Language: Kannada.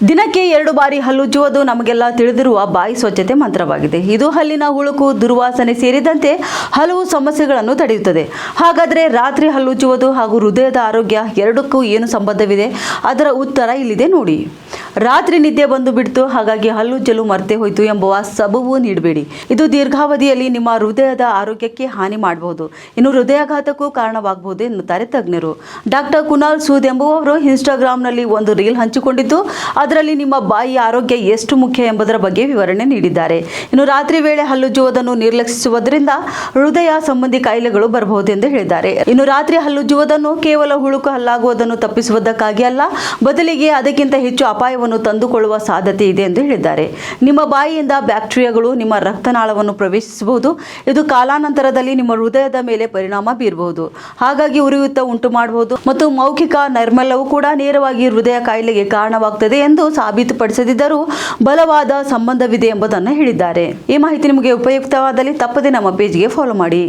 ದಿನಕ್ಕೆ 2 ಬಾರಿ ಹಲ್ಲುಜ್ಜುವುದು ನಮಗೆಲ್ಲ ತಿಳಿದಿರುವ ಬಾಯಿ ಸ್ವಚ್ಛತೆ ಮಂತ್ರವಾಗಿದೆ. ಇದು ಹಲ್ಲಿನ ಹುಳುಕು, ದುರ್ವಾಸನೆ ಸೇರಿದಂತೆ ಹಲವು ಸಮಸ್ಯೆಗಳನ್ನು ತಡೆಯುತ್ತದೆ. ಹಾಗಾದರೆ ರಾತ್ರಿ ಹಲ್ಲುಜ್ಜುವುದು ಹಾಗೂ ಹೃದಯದ ಆರೋಗ್ಯ ಎರಡಕ್ಕೂ ಏನು ಸಂಬಂಧವಿದೆ? ಅದರ ಉತ್ತರ ಇಲ್ಲಿದೆ ನೋಡಿ. ರಾತ್ರಿ ನಿದ್ದೆ ಬಂದು ಬಿಡ್ತು, ಹಾಗಾಗಿ ಹಲ್ಲುಜ್ಜಲು ಮರ್ತೆ ಹೋಯ್ತು ಎಂಬುವ ಸಬೂಬು ನೀಡಬೇಡಿ. ಇದು ದೀರ್ಘಾವಧಿಯಲ್ಲಿ ನಿಮ್ಮ ಹೃದಯದ ಆರೋಗ್ಯಕ್ಕೆ ಹಾನಿ ಮಾಡಬಹುದು, ಇನ್ನು ಹೃದಯಾಘಾತಕ್ಕೂ ಕಾರಣವಾಗಬಹುದು ಎನ್ನುತ್ತಾರೆ ತಜ್ಞರು. ಡಾಕ್ಟರ್ ಕುನಾಲ್ ಸೂದ್ ಎಂಬುವವರು ಇನ್ಸ್ಟಾಗ್ರಾಂನಲ್ಲಿ ಒಂದು ರೀಲ್ ಹಂಚಿಕೊಂಡಿದ್ದು, ಅದರಲ್ಲಿ ನಿಮ್ಮ ಬಾಯಿ ಆರೋಗ್ಯ ಎಷ್ಟು ಮುಖ್ಯ ಎಂಬುದರ ಬಗ್ಗೆ ವಿವರಣೆ ನೀಡಿದ್ದಾರೆ. ಇನ್ನು ರಾತ್ರಿ ವೇಳೆ ಹಲ್ಲುಜ್ಜುವುದನ್ನು ನಿರ್ಲಕ್ಷಿಸುವುದರಿಂದ ಹೃದಯ ಸಂಬಂಧಿ ಕಾಯಿಲೆಗಳು ಬರಬಹುದು ಎಂದು ಹೇಳಿದ್ದಾರೆ. ಇನ್ನು ರಾತ್ರಿ ಹಲ್ಲುಜ್ಜುವುದನ್ನು ಕೇವಲ ಹುಳುಕು ಹಲ್ಲಾಗುವುದನ್ನು ತಪ್ಪಿಸುವುದಕ್ಕಾಗಿ ಅಲ್ಲ, ಬದಲಿಗೆ ಅದಕ್ಕಿಂತ ಹೆಚ್ಚು ಅಪಾಯವನ್ನು ತಂದುಕೊಳ್ಳುವ ಸಾಧ್ಯತೆ ಇದೆ ಎಂದು ಹೇಳಿದ್ದಾರೆ. ನಿಮ್ಮ ಬಾಯಿಯಿಂದ ಬ್ಯಾಕ್ಟೀರಿಯಾಗಳು ನಿಮ್ಮ ರಕ್ತನಾಳವನ್ನು ಪ್ರವೇಶಿಸಬಹುದು. ಇದು ಕಾಲಾನಂತರದಲ್ಲಿ ನಿಮ್ಮ ಹೃದಯದ ಮೇಲೆ ಪರಿಣಾಮ ಬೀರಬಹುದು, ಹಾಗಾಗಿ ಉರಿಯೂತ ಉಂಟು ಮಾಡಬಹುದು ಮತ್ತು ಮೌಖಿಕ ನೈರ್ಮಲ್ಯವು ಕೂಡ ನೇರವಾಗಿ ಹೃದಯ ಕಾಯಿಲೆಗೆ ಕಾರಣವಾಗುತ್ತದೆ ಎಂದು ಸಾಬೀತುಪಡಿಸದಿದ್ದರೂ ಬಲವಾದ ಸಂಬಂಧವಿದೆ ಎಂಬುದನ್ನು ಹೇಳಿದ್ದಾರೆ. ಈ ಮಾಹಿತಿ ನಿಮಗೆ ಉಪಯುಕ್ತವಾದಲ್ಲಿ ತಪ್ಪದೆ ನಮ್ಮ ಪೇಜ್ಗೆ ಫಾಲೋ ಮಾಡಿ.